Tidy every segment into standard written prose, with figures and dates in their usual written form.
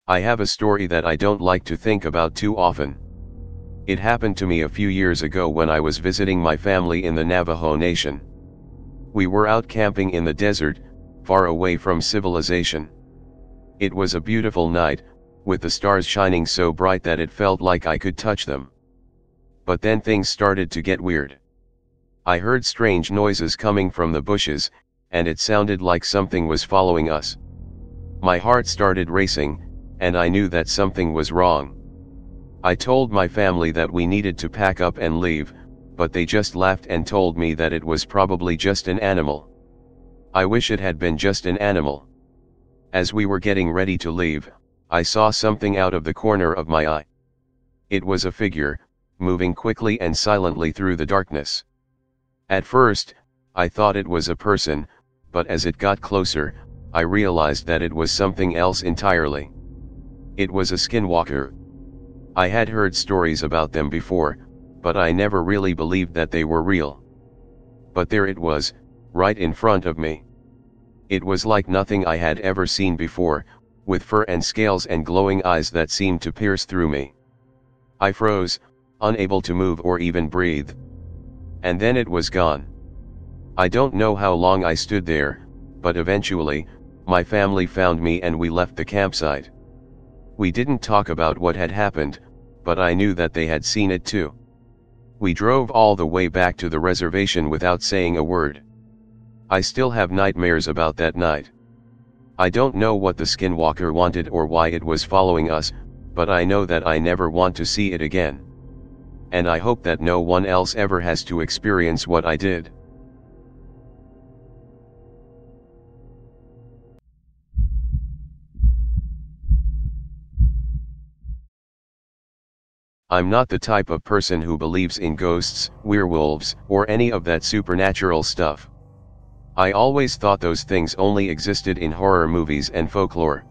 I have a story that I don't like to think about too often. It happened to me a few years ago when I was visiting my family in the Navajo Nation. We were out camping in the desert, far away from civilization. It was a beautiful night, with the stars shining so bright that it felt like I could touch them. But then things started to get weird. I heard strange noises coming from the bushes, and it sounded like something was following us. My heart started racing, and I knew that something was wrong. I told my family that we needed to pack up and leave, but they just laughed and told me that it was probably just an animal. I wish it had been just an animal. As we were getting ready to leave, I saw something out of the corner of my eye. It was a figure, moving quickly and silently through the darkness. At first, I thought it was a person, but as it got closer, I realized that it was something else entirely. It was a skinwalker. I had heard stories about them before, but I never really believed that they were real. But there it was, right in front of me. It was like nothing I had ever seen before, with fur and scales and glowing eyes that seemed to pierce through me. I froze, unable to move or even breathe. And then it was gone. I don't know how long I stood there, but eventually, my family found me and we left the campsite. We didn't talk about what had happened, but I knew that they had seen it too. We drove all the way back to the reservation without saying a word. I still have nightmares about that night. I don't know what the skinwalker wanted or why it was following us, but I know that I never want to see it again. And I hope that no one else ever has to experience what I did. I'm not the type of person who believes in ghosts, werewolves, or any of that supernatural stuff. I always thought those things only existed in horror movies and folklore.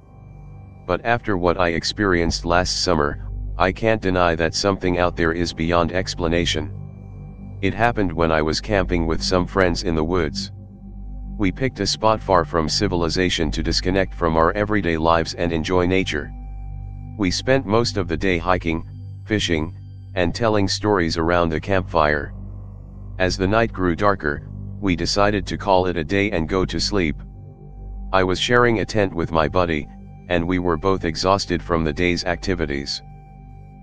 But after what I experienced last summer, I can't deny that something out there is beyond explanation. It happened when I was camping with some friends in the woods. We picked a spot far from civilization to disconnect from our everyday lives and enjoy nature. We spent most of the day hiking, fishing, and telling stories around the campfire. As the night grew darker, we decided to call it a day and go to sleep. I was sharing a tent with my buddy, and we were both exhausted from the day's activities.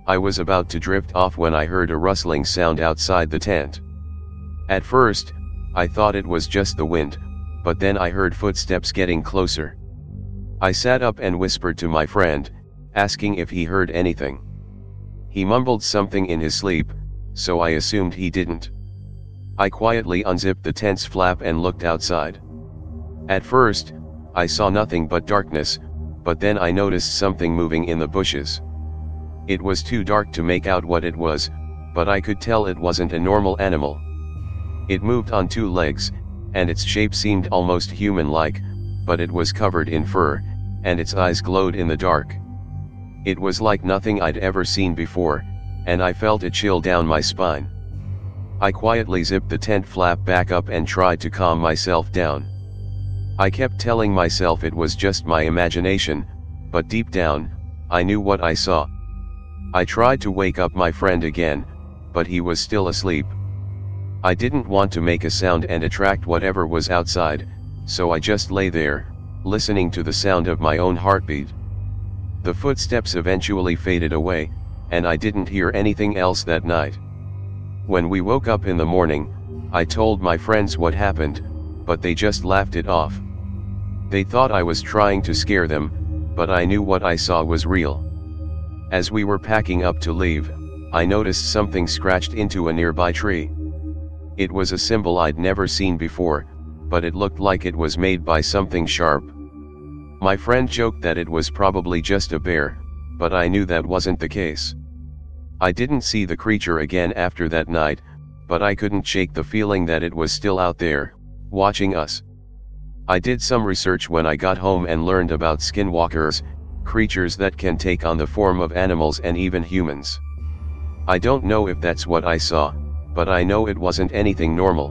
I was about to drift off when I heard a rustling sound outside the tent. At first, I thought it was just the wind, but then I heard footsteps getting closer. I sat up and whispered to my friend, asking if he heard anything. He mumbled something in his sleep, so I assumed he didn't. I quietly unzipped the tent's flap and looked outside. At first, I saw nothing but darkness, but then I noticed something moving in the bushes. It was too dark to make out what it was, but I could tell it wasn't a normal animal. It moved on two legs, and its shape seemed almost human-like, but it was covered in fur, and its eyes glowed in the dark. It was like nothing I'd ever seen before, and I felt a chill down my spine. I quietly zipped the tent flap back up and tried to calm myself down. I kept telling myself it was just my imagination, but deep down, I knew what I saw. I tried to wake up my friend again, but he was still asleep. I didn't want to make a sound and attract whatever was outside, so I just lay there, listening to the sound of my own heartbeat. The footsteps eventually faded away, and I didn't hear anything else that night. When we woke up in the morning, I told my friends what happened, but they just laughed it off. They thought I was trying to scare them, but I knew what I saw was real. As we were packing up to leave, I noticed something scratched into a nearby tree. It was a symbol I'd never seen before, but it looked like it was made by something sharp. My friend joked that it was probably just a bear, but I knew that wasn't the case. I didn't see the creature again after that night, but I couldn't shake the feeling that it was still out there, watching us. I did some research when I got home and learned about skinwalkers, creatures that can take on the form of animals and even humans. I don't know if that's what I saw, but I know it wasn't anything normal.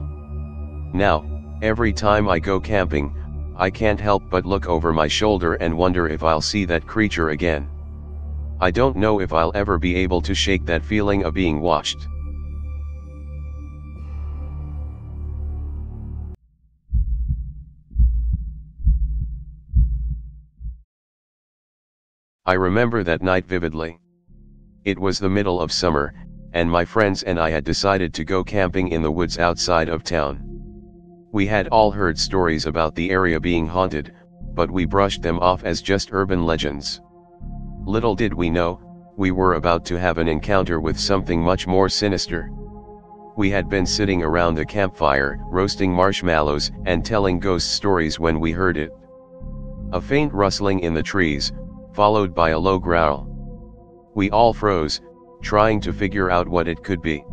Now, every time I go camping, I can't help but look over my shoulder and wonder if I'll see that creature again. I don't know if I'll ever be able to shake that feeling of being watched. I remember that night vividly. It was the middle of summer, and my friends and I had decided to go camping in the woods outside of town. We had all heard stories about the area being haunted, but we brushed them off as just urban legends. Little did we know, we were about to have an encounter with something much more sinister. We had been sitting around a campfire, roasting marshmallows and telling ghost stories when we heard it. A faint rustling in the trees, followed by a low growl. We all froze, trying to figure out what it could be.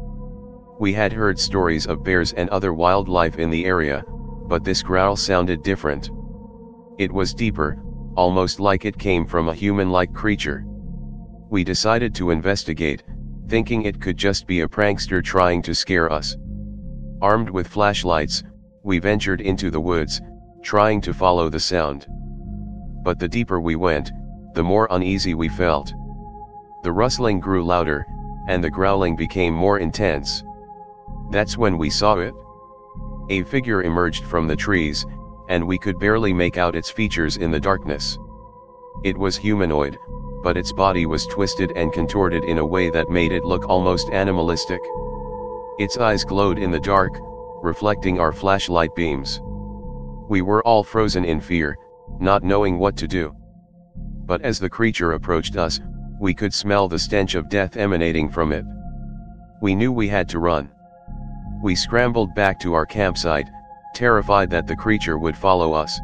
We had heard stories of bears and other wildlife in the area, but this growl sounded different. It was deeper, almost like it came from a human-like creature. We decided to investigate, thinking it could just be a prankster trying to scare us. Armed with flashlights, we ventured into the woods, trying to follow the sound. But the deeper we went, the more uneasy we felt. The rustling grew louder, and the growling became more intense. That's when we saw it. A figure emerged from the trees, and we could barely make out its features in the darkness. It was humanoid, but its body was twisted and contorted in a way that made it look almost animalistic. Its eyes glowed in the dark, reflecting our flashlight beams. We were all frozen in fear, not knowing what to do. But as the creature approached us, we could smell the stench of death emanating from it. We knew we had to run. We scrambled back to our campsite, terrified that the creature would follow us.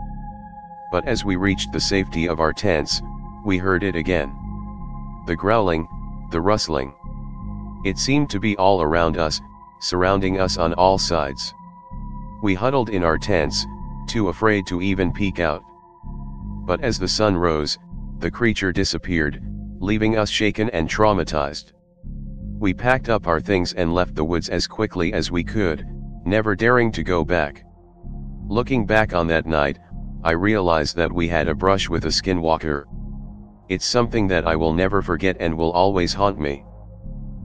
But as we reached the safety of our tents, we heard it again. The growling, the rustling. It seemed to be all around us, surrounding us on all sides. We huddled in our tents, too afraid to even peek out. But as the sun rose, the creature disappeared, leaving us shaken and traumatized. We packed up our things and left the woods as quickly as we could, never daring to go back. Looking back on that night, I realized that we had a brush with a skinwalker. It's something that I will never forget and will always haunt me.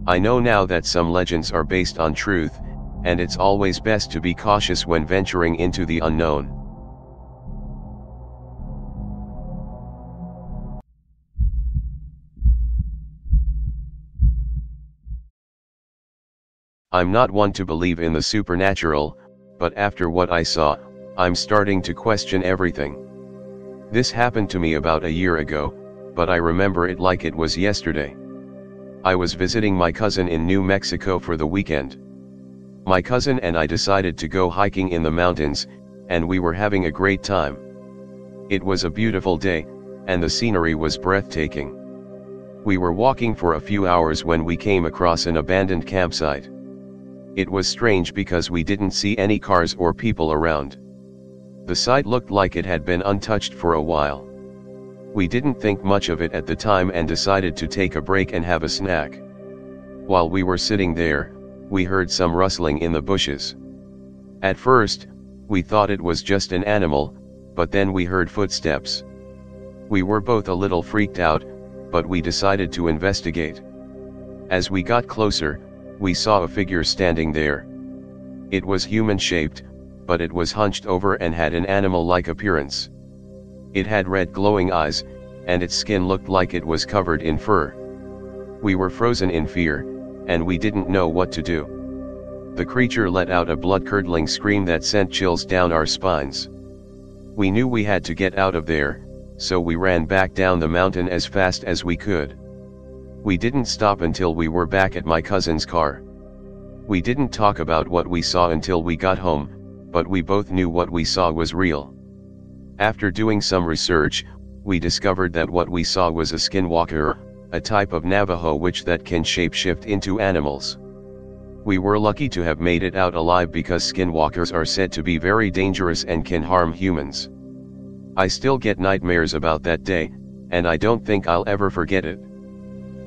I know now that some legends are based on truth, and it's always best to be cautious when venturing into the unknown. I'm not one to believe in the supernatural, but after what I saw, I'm starting to question everything. This happened to me about a year ago, but I remember it like it was yesterday. I was visiting my cousin in New Mexico for the weekend. My cousin and I decided to go hiking in the mountains, and we were having a great time. It was a beautiful day, and the scenery was breathtaking. We were walking for a few hours when we came across an abandoned campsite. It was strange because we didn't see any cars or people around. The site looked like it had been untouched for a while. We didn't think much of it at the time and decided to take a break and have a snack. While we were sitting there, we heard some rustling in the bushes. At first, we thought it was just an animal, but then we heard footsteps. We were both a little freaked out, but we decided to investigate. As we got closer, we saw a figure standing there. It was human-shaped, but it was hunched over and had an animal-like appearance. It had red glowing eyes, and its skin looked like it was covered in fur. We were frozen in fear, and we didn't know what to do. The creature let out a blood-curdling scream that sent chills down our spines. We knew we had to get out of there, so we ran back down the mountain as fast as we could. We didn't stop until we were back at my cousin's car. We didn't talk about what we saw until we got home, but we both knew what we saw was real. After doing some research, we discovered that what we saw was a skinwalker, a type of Navajo witch that can shapeshift into animals. We were lucky to have made it out alive because skinwalkers are said to be very dangerous and can harm humans. I still get nightmares about that day, and I don't think I'll ever forget it.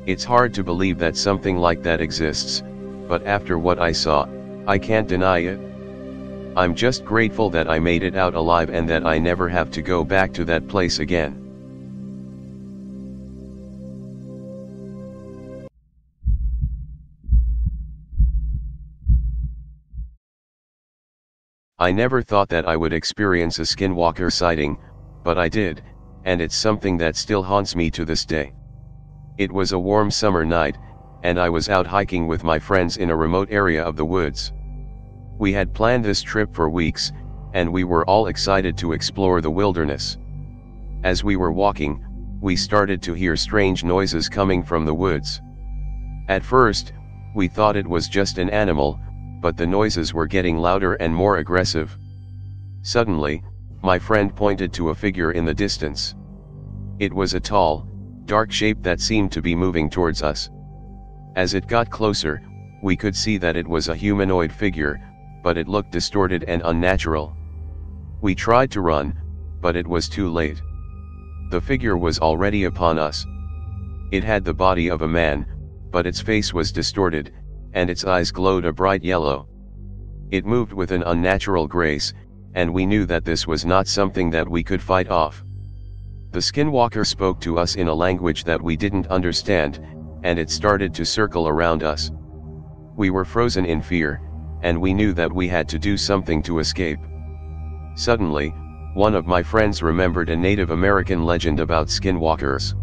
It's hard to believe that something like that exists, but after what I saw, I can't deny it. I'm just grateful that I made it out alive and that I never have to go back to that place again. I never thought that I would experience a skinwalker sighting, but I did, and it's something that still haunts me to this day. It was a warm summer night, and I was out hiking with my friends in a remote area of the woods. We had planned this trip for weeks, and we were all excited to explore the wilderness. As we were walking, we started to hear strange noises coming from the woods. At first, we thought it was just an animal, but the noises were getting louder and more aggressive. Suddenly, my friend pointed to a figure in the distance. It was a tall, dark shape that seemed to be moving towards us. As it got closer, we could see that it was a humanoid figure, but it looked distorted and unnatural. We tried to run, but it was too late. The figure was already upon us. It had the body of a man, but its face was distorted, and its eyes glowed a bright yellow. It moved with an unnatural grace, and we knew that this was not something that we could fight off. The skinwalker spoke to us in a language that we didn't understand, and it started to circle around us. We were frozen in fear, and we knew that we had to do something to escape. Suddenly, one of my friends remembered a Native American legend about skinwalkers.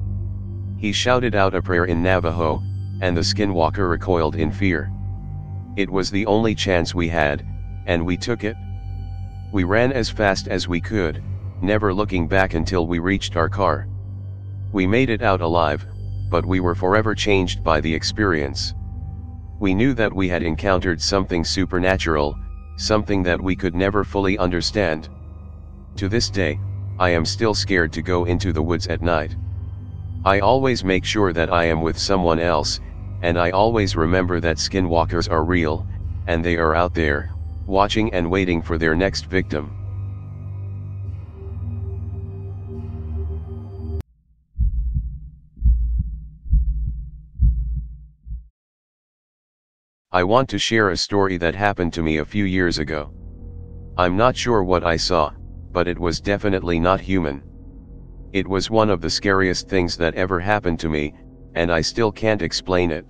He shouted out a prayer in Navajo, and the skinwalker recoiled in fear. It was the only chance we had, and we took it. We ran as fast as we could, never looking back until we reached our car. We made it out alive, but we were forever changed by the experience. We knew that we had encountered something supernatural, something that we could never fully understand. To this day, I am still scared to go into the woods at night. I always make sure that I am with someone else, and I always remember that skinwalkers are real, and they are out there, watching and waiting for their next victim. I want to share a story that happened to me a few years ago. I'm not sure what I saw, but it was definitely not human. It was one of the scariest things that ever happened to me, and I still can't explain it.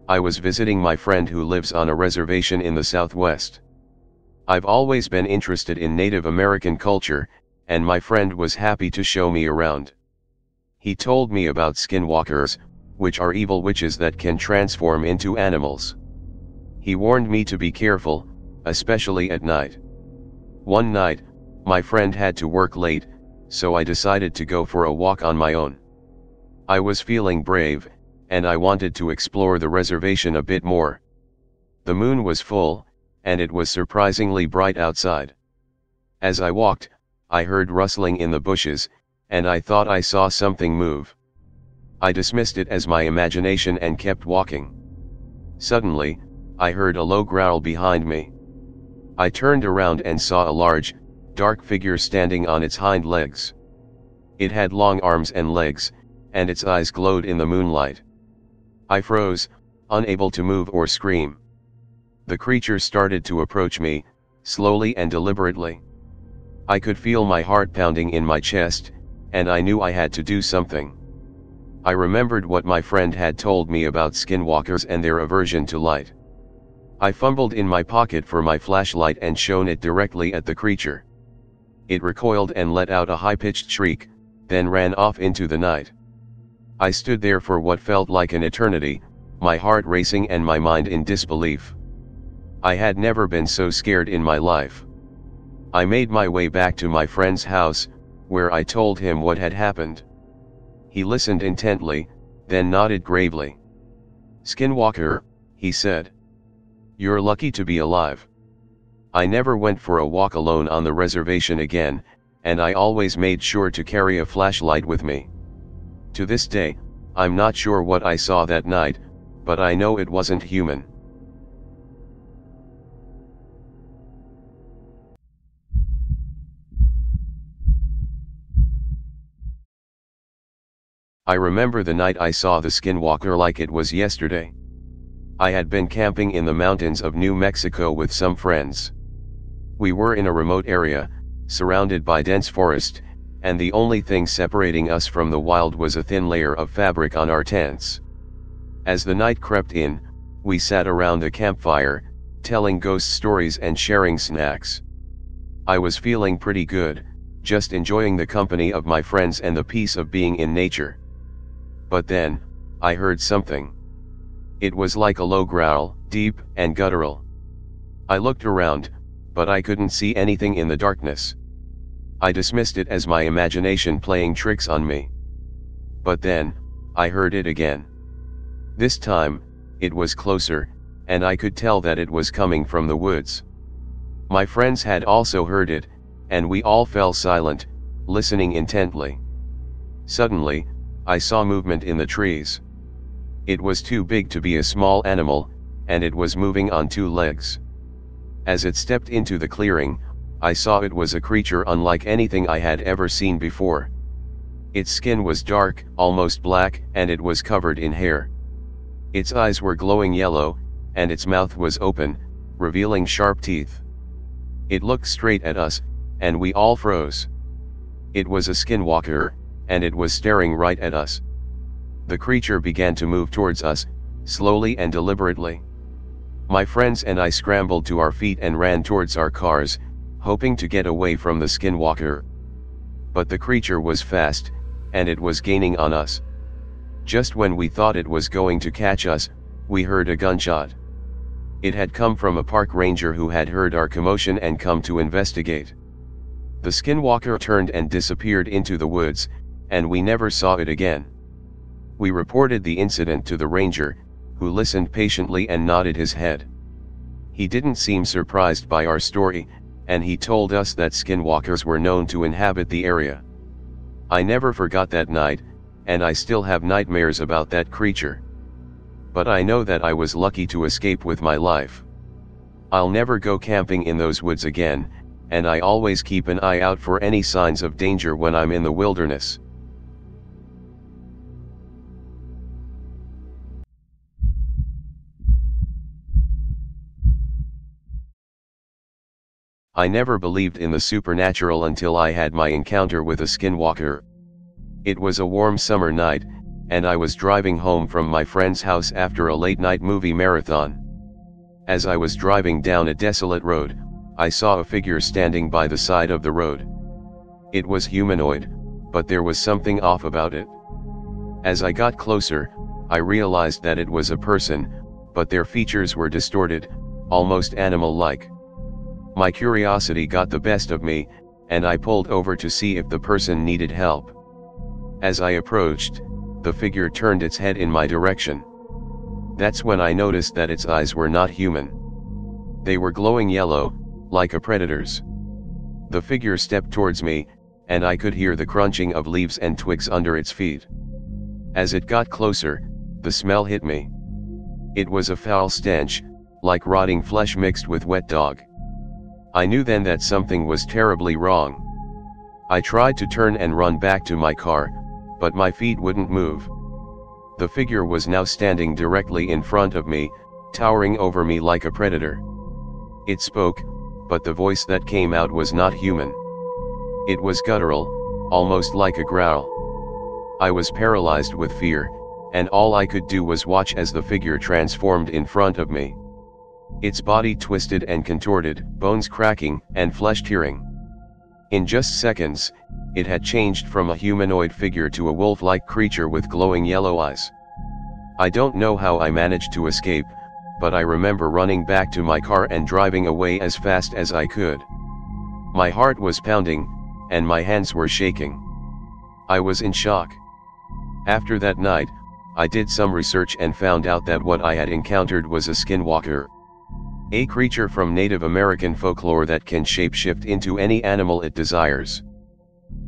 I was visiting my friend who lives on a reservation in the Southwest. I've always been interested in Native American culture, and my friend was happy to show me around. He told me about skinwalkers, which are evil witches that can transform into animals. He warned me to be careful, especially at night. One night, my friend had to work late, so I decided to go for a walk on my own. I was feeling brave, and I wanted to explore the reservation a bit more. The moon was full, and it was surprisingly bright outside. As I walked, I heard rustling in the bushes, and I thought I saw something move. I dismissed it as my imagination and kept walking. Suddenly, I heard a low growl behind me. I turned around and saw a large, dark figure standing on its hind legs. It had long arms and legs, and its eyes glowed in the moonlight. I froze, unable to move or scream. The creature started to approach me, slowly and deliberately. I could feel my heart pounding in my chest, and I knew I had to do something. I remembered what my friend had told me about skinwalkers and their aversion to light. I fumbled in my pocket for my flashlight and shone it directly at the creature. It recoiled and let out a high-pitched shriek, then ran off into the night. I stood there for what felt like an eternity, my heart racing and my mind in disbelief. I had never been so scared in my life. I made my way back to my friend's house, where I told him what had happened. He listened intently, then nodded gravely. "Skinwalker," he said. "You're lucky to be alive." I never went for a walk alone on the reservation again, and I always made sure to carry a flashlight with me. To this day, I'm not sure what I saw that night, but I know it wasn't human. I remember the night I saw the skinwalker like it was yesterday. I had been camping in the mountains of New Mexico with some friends. We were in a remote area, surrounded by dense forest, and the only thing separating us from the wild was a thin layer of fabric on our tents. As the night crept in, we sat around the campfire, telling ghost stories and sharing snacks. I was feeling pretty good, just enjoying the company of my friends and the peace of being in nature. But then, I heard something. It was like a low growl, deep and guttural. I looked around, but I couldn't see anything in the darkness. I dismissed it as my imagination playing tricks on me. But then, I heard it again. This time, it was closer, and I could tell that it was coming from the woods. My friends had also heard it, and we all fell silent, listening intently. Suddenly, I saw movement in the trees. It was too big to be a small animal, and it was moving on two legs. As it stepped into the clearing, I saw it was a creature unlike anything I had ever seen before. Its skin was dark, almost black, and it was covered in hair. Its eyes were glowing yellow, and its mouth was open, revealing sharp teeth. It looked straight at us, and we all froze. It was a skinwalker, and it was staring right at us. The creature began to move towards us, slowly and deliberately. My friends and I scrambled to our feet and ran towards our cars, hoping to get away from the skinwalker. But the creature was fast, and it was gaining on us. Just when we thought it was going to catch us, we heard a gunshot. It had come from a park ranger who had heard our commotion and come to investigate. The skinwalker turned and disappeared into the woods, and we never saw it again. We reported the incident to the ranger, who listened patiently and nodded his head. He didn't seem surprised by our story, and he told us that skinwalkers were known to inhabit the area. I never forgot that night, and I still have nightmares about that creature. But I know that I was lucky to escape with my life. I'll never go camping in those woods again, and I always keep an eye out for any signs of danger when I'm in the wilderness. I never believed in the supernatural until I had my encounter with a skinwalker. It was a warm summer night, and I was driving home from my friend's house after a late-night movie marathon. As I was driving down a desolate road, I saw a figure standing by the side of the road. It was humanoid, but there was something off about it. As I got closer, I realized that it was a person, but their features were distorted, almost animal-like. My curiosity got the best of me, and I pulled over to see if the person needed help. As I approached, the figure turned its head in my direction. That's when I noticed that its eyes were not human. They were glowing yellow, like a predator's. The figure stepped towards me, and I could hear the crunching of leaves and twigs under its feet. As it got closer, the smell hit me. It was a foul stench, like rotting flesh mixed with wet dog. I knew then that something was terribly wrong. I tried to turn and run back to my car, but my feet wouldn't move. The figure was now standing directly in front of me, towering over me like a predator. It spoke, but the voice that came out was not human. It was guttural, almost like a growl. I was paralyzed with fear, and all I could do was watch as the figure transformed in front of me. Its body twisted and contorted, bones cracking and flesh tearing. In just seconds, it had changed from a humanoid figure to a wolf-like creature with glowing yellow eyes. I don't know how I managed to escape, but I remember running back to my car and driving away as fast as I could. My heart was pounding, and my hands were shaking. I was in shock. After that night, I did some research and found out that what I had encountered was a skinwalker. A creature from Native American folklore that can shapeshift into any animal it desires.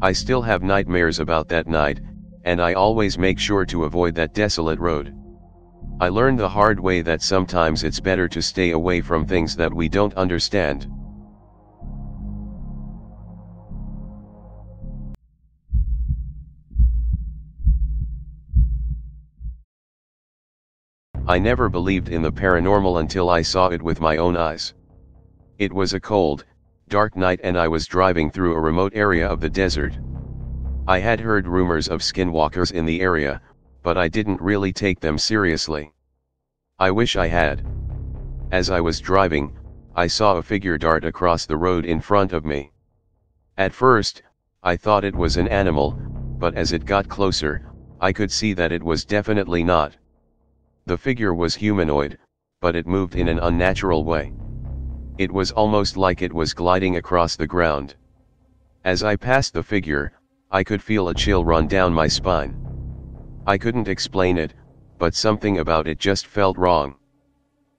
I still have nightmares about that night, and I always make sure to avoid that desolate road. I learned the hard way that sometimes it's better to stay away from things that we don't understand. I never believed in the paranormal until I saw it with my own eyes. It was a cold, dark night, and I was driving through a remote area of the desert. I had heard rumors of skinwalkers in the area, but I didn't really take them seriously. I wish I had. As I was driving, I saw a figure dart across the road in front of me. At first, I thought it was an animal, but as it got closer, I could see that it was definitely not. The figure was humanoid, but it moved in an unnatural way. It was almost like it was gliding across the ground. As I passed the figure, I could feel a chill run down my spine. I couldn't explain it, but something about it just felt wrong.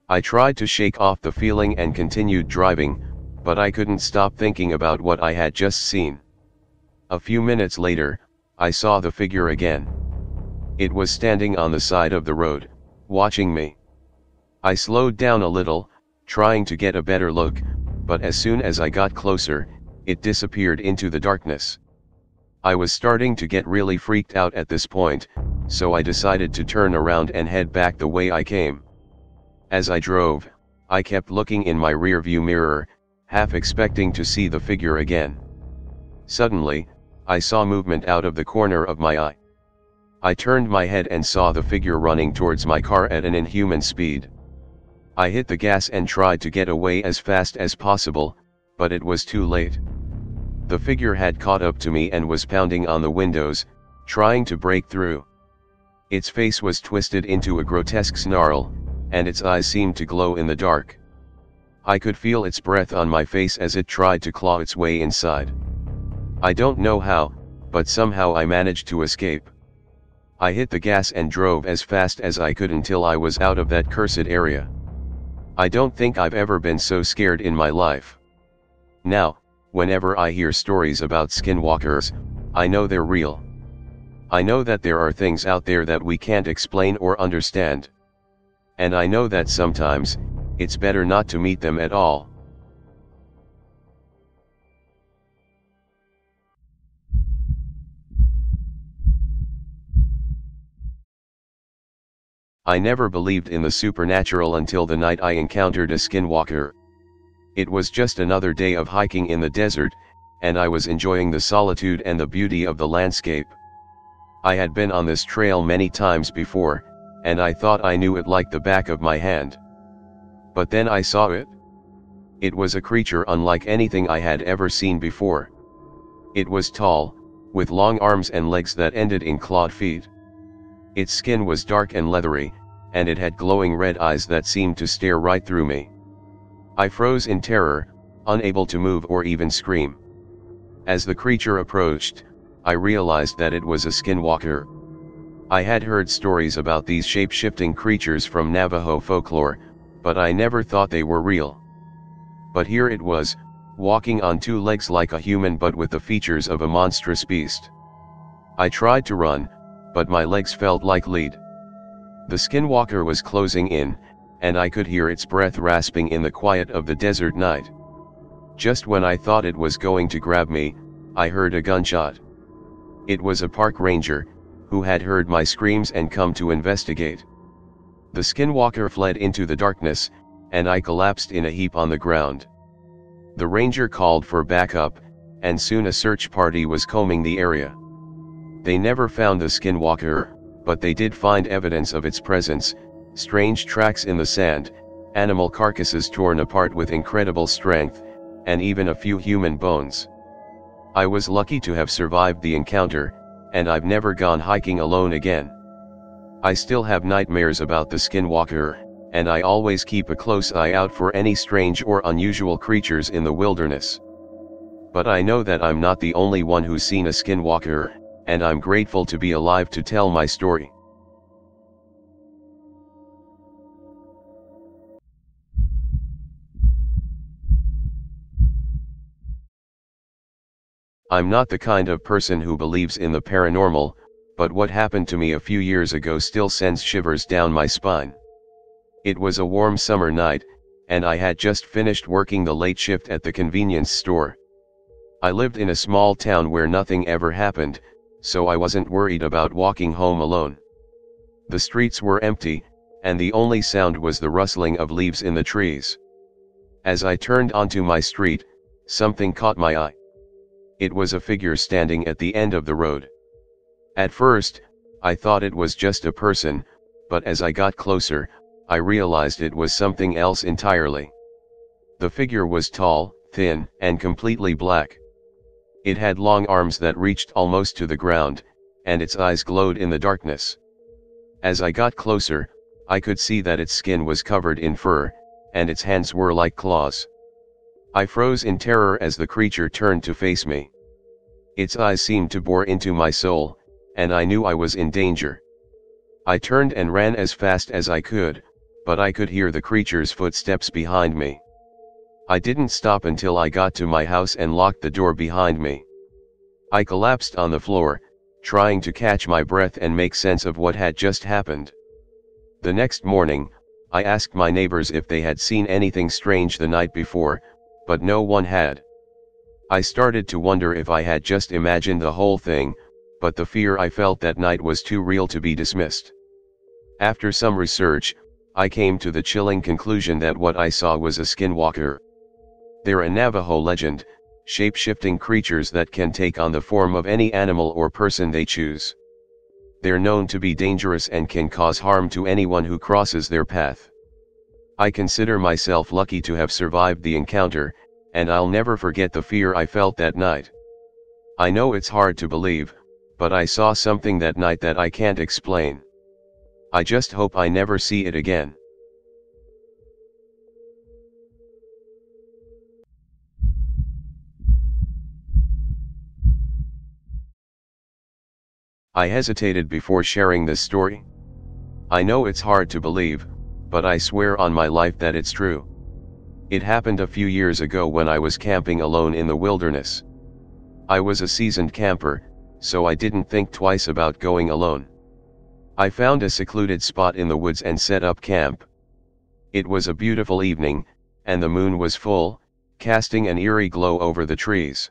I tried to shake off the feeling and continued driving, but I couldn't stop thinking about what I had just seen. A few minutes later, I saw the figure again. It was standing on the side of the road, watching me. I slowed down a little, trying to get a better look, but as soon as I got closer, it disappeared into the darkness. I was starting to get really freaked out at this point, so I decided to turn around and head back the way I came. As I drove, I kept looking in my rearview mirror, half expecting to see the figure again. Suddenly, I saw movement out of the corner of my eye. I turned my head and saw the figure running towards my car at an inhuman speed. I hit the gas and tried to get away as fast as possible, but it was too late. The figure had caught up to me and was pounding on the windows, trying to break through. Its face was twisted into a grotesque snarl, and its eyes seemed to glow in the dark. I could feel its breath on my face as it tried to claw its way inside. I don't know how, but somehow I managed to escape. I hit the gas and drove as fast as I could until I was out of that cursed area. I don't think I've ever been so scared in my life. Now, whenever I hear stories about skinwalkers, I know they're real. I know that there are things out there that we can't explain or understand. And I know that sometimes, it's better not to meet them at all. I never believed in the supernatural until the night I encountered a skinwalker. It was just another day of hiking in the desert, and I was enjoying the solitude and the beauty of the landscape. I had been on this trail many times before, and I thought I knew it like the back of my hand. But then I saw it. It was a creature unlike anything I had ever seen before. It was tall, with long arms and legs that ended in clawed feet. Its skin was dark and leathery, and it had glowing red eyes that seemed to stare right through me. I froze in terror, unable to move or even scream. As the creature approached, I realized that it was a skinwalker. I had heard stories about these shape-shifting creatures from Navajo folklore, but I never thought they were real. But here it was, walking on two legs like a human but with the features of a monstrous beast. I tried to run, but my legs felt like lead. The skinwalker was closing in, and I could hear its breath rasping in the quiet of the desert night. Just when I thought it was going to grab me, I heard a gunshot. It was a park ranger, who had heard my screams and come to investigate. The skinwalker fled into the darkness, and I collapsed in a heap on the ground. The ranger called for backup, and soon a search party was combing the area. They never found the skinwalker, but they did find evidence of its presence: strange tracks in the sand, animal carcasses torn apart with incredible strength, and even a few human bones. I was lucky to have survived the encounter, and I've never gone hiking alone again. I still have nightmares about the skinwalker, and I always keep a close eye out for any strange or unusual creatures in the wilderness. But I know that I'm not the only one who's seen a skinwalker, and I'm grateful to be alive to tell my story. I'm not the kind of person who believes in the paranormal, but what happened to me a few years ago still sends shivers down my spine. It was a warm summer night, and I had just finished working the late shift at the convenience store. I lived in a small town where nothing ever happened, so I wasn't worried about walking home alone. The streets were empty, and the only sound was the rustling of leaves in the trees. As I turned onto my street, something caught my eye. It was a figure standing at the end of the road. At first, I thought it was just a person, but as I got closer, I realized it was something else entirely. The figure was tall, thin, and completely black. It had long arms that reached almost to the ground, and its eyes glowed in the darkness. As I got closer, I could see that its skin was covered in fur, and its hands were like claws. I froze in terror as the creature turned to face me. Its eyes seemed to bore into my soul, and I knew I was in danger. I turned and ran as fast as I could, but I could hear the creature's footsteps behind me. I didn't stop until I got to my house and locked the door behind me. I collapsed on the floor, trying to catch my breath and make sense of what had just happened. The next morning, I asked my neighbors if they had seen anything strange the night before, but no one had. I started to wonder if I had just imagined the whole thing, but the fear I felt that night was too real to be dismissed. After some research, I came to the chilling conclusion that what I saw was a skinwalker. They're a Navajo legend, shape-shifting creatures that can take on the form of any animal or person they choose. They're known to be dangerous and can cause harm to anyone who crosses their path. I consider myself lucky to have survived the encounter, and I'll never forget the fear I felt that night. I know it's hard to believe, but I saw something that night that I can't explain. I just hope I never see it again. I hesitated before sharing this story. I know it's hard to believe, but I swear on my life that it's true. It happened a few years ago when I was camping alone in the wilderness. I was a seasoned camper, so I didn't think twice about going alone. I found a secluded spot in the woods and set up camp. It was a beautiful evening, and the moon was full, casting an eerie glow over the trees.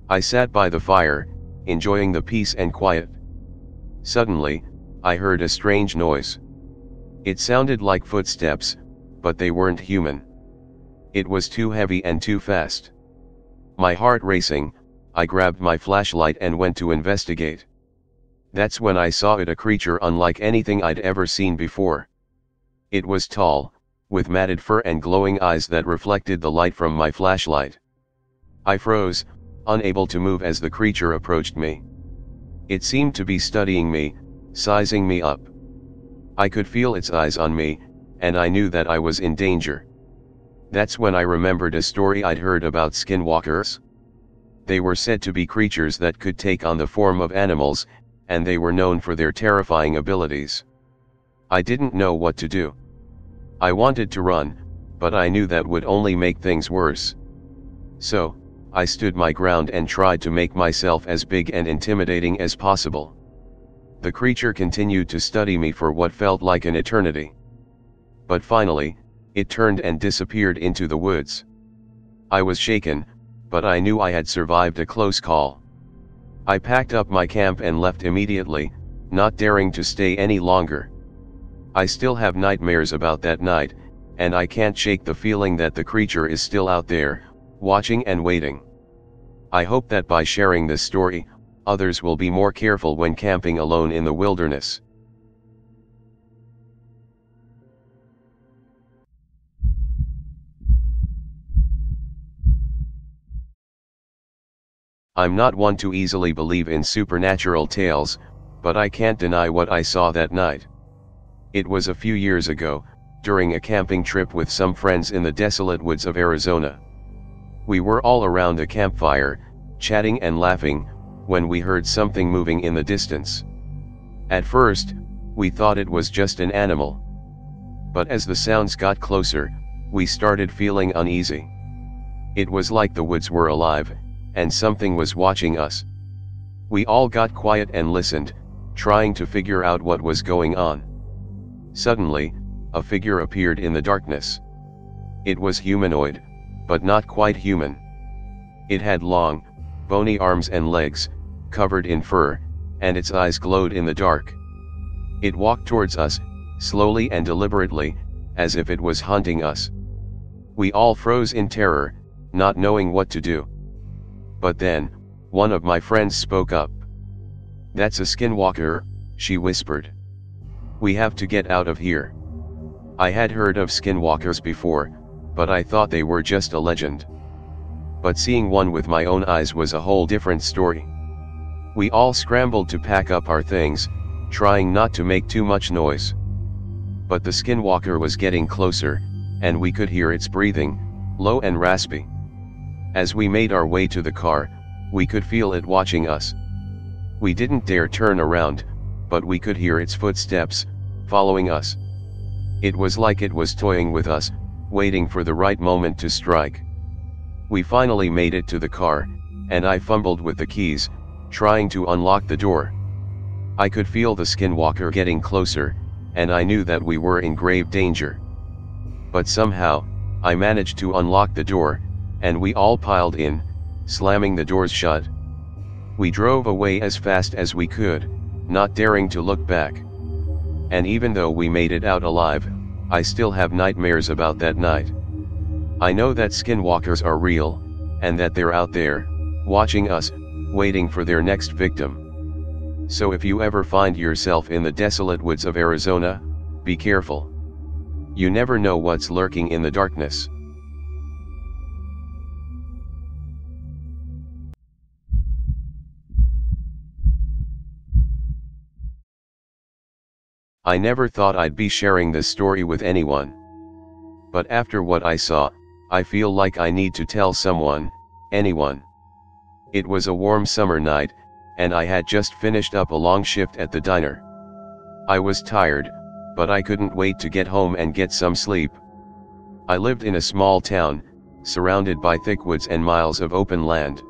I sat by the fire, enjoying the peace and quiet. Suddenly, I heard a strange noise. It sounded like footsteps, but they weren't human. It was too heavy and too fast. My heart racing, I grabbed my flashlight and went to investigate. That's when I saw it, a creature unlike anything I'd ever seen before. It was tall, with matted fur and glowing eyes that reflected the light from my flashlight. I froze, unable to move as the creature approached me. It seemed to be studying me, sizing me up. I could feel its eyes on me, and I knew that I was in danger. That's when I remembered a story I'd heard about skinwalkers. They were said to be creatures that could take on the form of animals, and they were known for their terrifying abilities. I didn't know what to do. I wanted to run, but I knew that would only make things worse. So, I stood my ground and tried to make myself as big and intimidating as possible. The creature continued to study me for what felt like an eternity. But finally, it turned and disappeared into the woods. I was shaken, but I knew I had survived a close call. I packed up my camp and left immediately, not daring to stay any longer. I still have nightmares about that night, and I can't shake the feeling that the creature is still out there, watching and waiting. I hope that by sharing this story, others will be more careful when camping alone in the wilderness. I'm not one to easily believe in supernatural tales, but I can't deny what I saw that night. It was a few years ago, during a camping trip with some friends in the desolate woods of Arizona. We were all around a campfire, chatting and laughing, when we heard something moving in the distance. At first, we thought it was just an animal. But as the sounds got closer, we started feeling uneasy. It was like the woods were alive, and something was watching us. We all got quiet and listened, trying to figure out what was going on. Suddenly, a figure appeared in the darkness. It was humanoid, but not quite human. It had long, bony arms and legs, covered in fur, and its eyes glowed in the dark. It walked towards us, slowly and deliberately, as if it was hunting us. We all froze in terror, not knowing what to do. But then, one of my friends spoke up. "That's a skinwalker," she whispered. "We have to get out of here." I had heard of skinwalkers before, but I thought they were just a legend. But seeing one with my own eyes was a whole different story. We all scrambled to pack up our things, trying not to make too much noise. But the skinwalker was getting closer, and we could hear its breathing, low and raspy. As we made our way to the car, we could feel it watching us. We didn't dare turn around, but we could hear its footsteps, following us. It was like it was toying with us, waiting for the right moment to strike. We finally made it to the car, and I fumbled with the keys, trying to unlock the door. I could feel the skinwalker getting closer, and I knew that we were in grave danger. But somehow, I managed to unlock the door, and we all piled in, slamming the doors shut. We drove away as fast as we could, not daring to look back. And even though we made it out alive, I still have nightmares about that night. I know that skinwalkers are real, and that they're out there, watching us, waiting for their next victim. So if you ever find yourself in the desolate woods of Arizona, be careful. You never know what's lurking in the darkness. I never thought I'd be sharing this story with anyone. But after what I saw, I feel like I need to tell someone, anyone. It was a warm summer night, and I had just finished up a long shift at the diner. I was tired, but I couldn't wait to get home and get some sleep. I lived in a small town, surrounded by thick woods and miles of open land.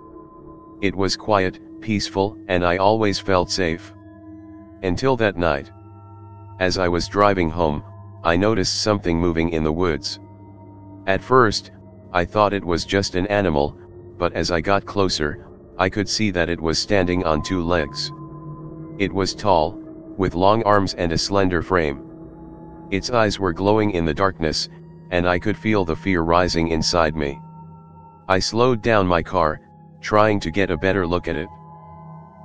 It was quiet, peaceful, and I always felt safe. Until that night. As I was driving home, I noticed something moving in the woods. At first, I thought it was just an animal, but as I got closer, I could see that it was standing on two legs. It was tall, with long arms and a slender frame. Its eyes were glowing in the darkness, and I could feel the fear rising inside me. I slowed down my car, trying to get a better look at it.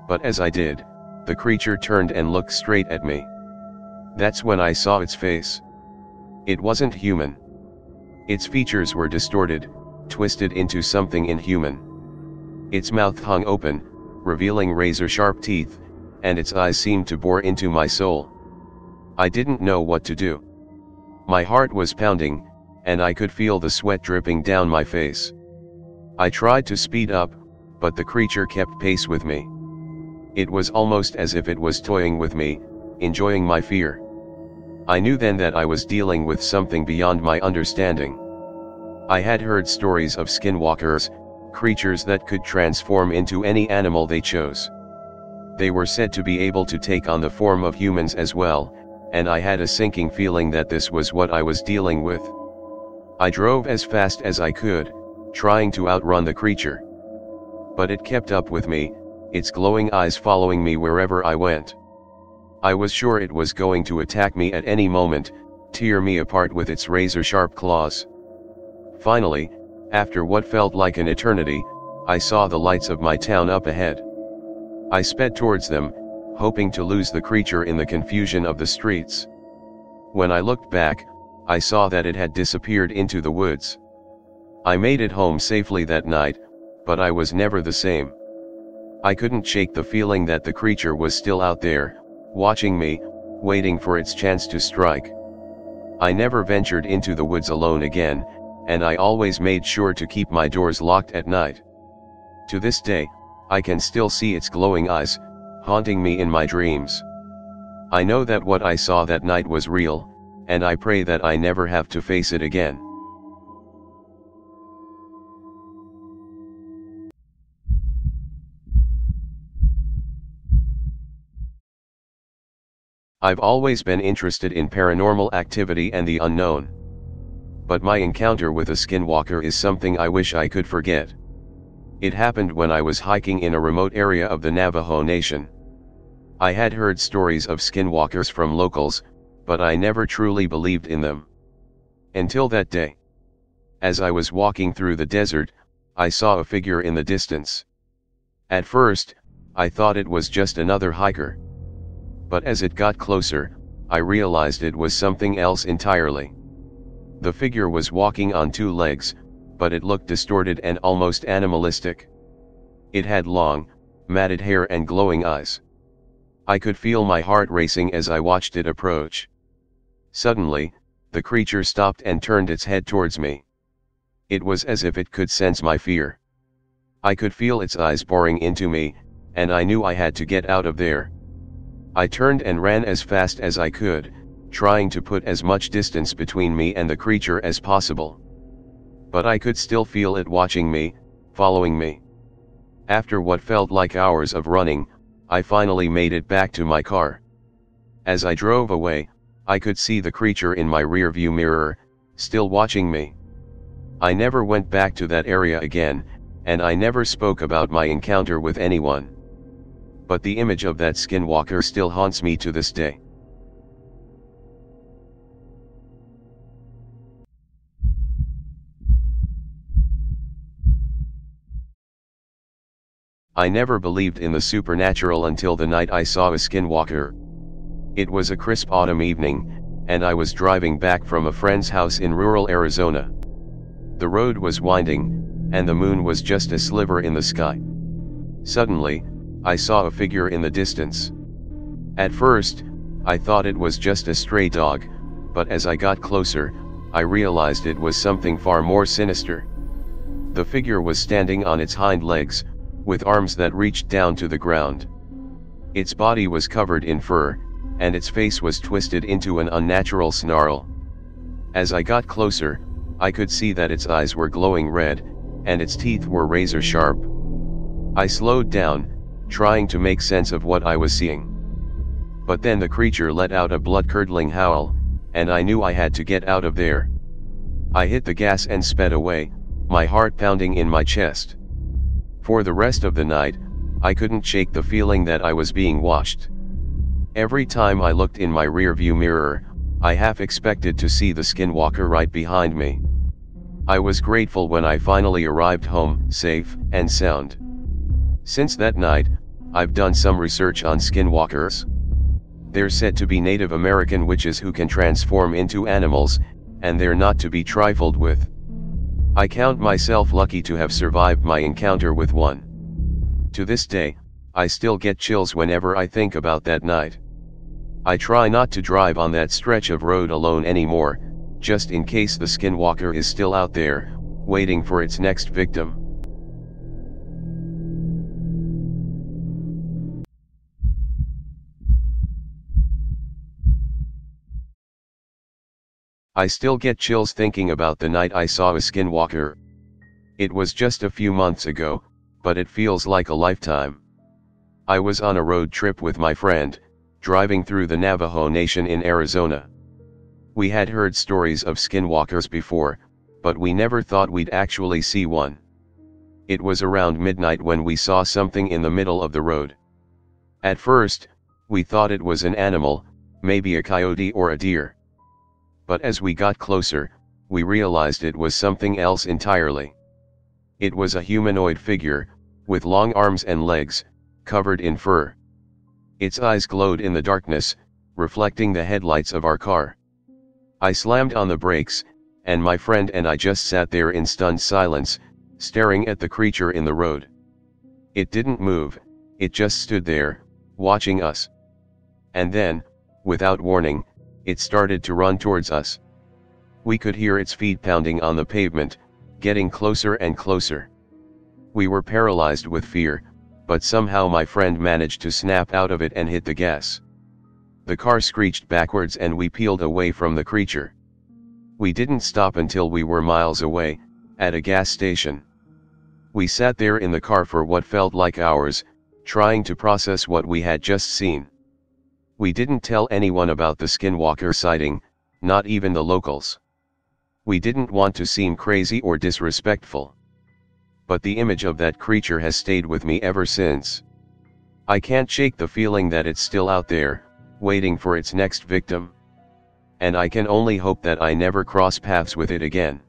But as I did, the creature turned and looked straight at me. That's when I saw its face. It wasn't human. Its features were distorted, twisted into something inhuman. Its mouth hung open, revealing razor-sharp teeth, and its eyes seemed to bore into my soul. I didn't know what to do. My heart was pounding, and I could feel the sweat dripping down my face. I tried to speed up, but the creature kept pace with me. It was almost as if it was toying with me, enjoying my fear. I knew then that I was dealing with something beyond my understanding. I had heard stories of skinwalkers, creatures that could transform into any animal they chose. They were said to be able to take on the form of humans as well, and I had a sinking feeling that this was what I was dealing with. I drove as fast as I could, trying to outrun the creature. But it kept up with me, its glowing eyes following me wherever I went. I was sure it was going to attack me at any moment, tear me apart with its razor-sharp claws. Finally, after what felt like an eternity, I saw the lights of my town up ahead. I sped towards them, hoping to lose the creature in the confusion of the streets. When I looked back, I saw that it had disappeared into the woods. I made it home safely that night, but I was never the same. I couldn't shake the feeling that the creature was still out there, watching me, waiting for its chance to strike. I never ventured into the woods alone again, and I always made sure to keep my doors locked at night. To this day, I can still see its glowing eyes, haunting me in my dreams. I know that what I saw that night was real, and I pray that I never have to face it again. I've always been interested in paranormal activity and the unknown. But my encounter with a skinwalker is something I wish I could forget. It happened when I was hiking in a remote area of the Navajo Nation. I had heard stories of skinwalkers from locals, but I never truly believed in them. Until that day. As I was walking through the desert, I saw a figure in the distance. At first, I thought it was just another hiker. But as it got closer, I realized it was something else entirely. The figure was walking on two legs, but it looked distorted and almost animalistic. It had long, matted hair and glowing eyes. I could feel my heart racing as I watched it approach. Suddenly, the creature stopped and turned its head towards me. It was as if it could sense my fear. I could feel its eyes boring into me, and I knew I had to get out of there. I turned and ran as fast as I could, trying to put as much distance between me and the creature as possible. But I could still feel it watching me, following me. After what felt like hours of running, I finally made it back to my car. As I drove away, I could see the creature in my rearview mirror, still watching me. I never went back to that area again, and I never spoke about my encounter with anyone. But the image of that skinwalker still haunts me to this day. I never believed in the supernatural until the night I saw a skinwalker. It was a crisp autumn evening, and I was driving back from a friend's house in rural Arizona. The road was winding, and the moon was just a sliver in the sky. Suddenly, I saw a figure in the distance. At first, I thought it was just a stray dog, but as I got closer, I realized it was something far more sinister. The figure was standing on its hind legs, with arms that reached down to the ground. Its body was covered in fur, and its face was twisted into an unnatural snarl. As I got closer, I could see that its eyes were glowing red, and its teeth were razor sharp. I slowed down, trying to make sense of what I was seeing. But then the creature let out a blood-curdling howl, and I knew I had to get out of there. I hit the gas and sped away, my heart pounding in my chest. For the rest of the night, I couldn't shake the feeling that I was being watched. Every time I looked in my rearview mirror, I half expected to see the skinwalker right behind me. I was grateful when I finally arrived home, safe and sound. Since that night, I've done some research on skinwalkers. They're said to be Native American witches who can transform into animals, and they're not to be trifled with. I count myself lucky to have survived my encounter with one. To this day, I still get chills whenever I think about that night. I try not to drive on that stretch of road alone anymore, just in case the skinwalker is still out there, waiting for its next victim. I still get chills thinking about the night I saw a skinwalker. It was just a few months ago, but it feels like a lifetime. I was on a road trip with my friend, driving through the Navajo Nation in Arizona. We had heard stories of skinwalkers before, but we never thought we'd actually see one. It was around midnight when we saw something in the middle of the road. At first, we thought it was an animal, maybe a coyote or a deer. But as we got closer, we realized it was something else entirely. It was a humanoid figure, with long arms and legs, covered in fur. Its eyes glowed in the darkness, reflecting the headlights of our car. I slammed on the brakes, and my friend and I just sat there in stunned silence, staring at the creature in the road. It didn't move, it just stood there, watching us. And then, without warning, it started to run towards us. We could hear its feet pounding on the pavement, getting closer and closer. We were paralyzed with fear, but somehow my friend managed to snap out of it and hit the gas. The car screeched backwards and we peeled away from the creature. We didn't stop until we were miles away, at a gas station. We sat there in the car for what felt like hours, trying to process what we had just seen. We didn't tell anyone about the skinwalker sighting, not even the locals. We didn't want to seem crazy or disrespectful. But the image of that creature has stayed with me ever since. I can't shake the feeling that it's still out there, waiting for its next victim. And I can only hope that I never cross paths with it again.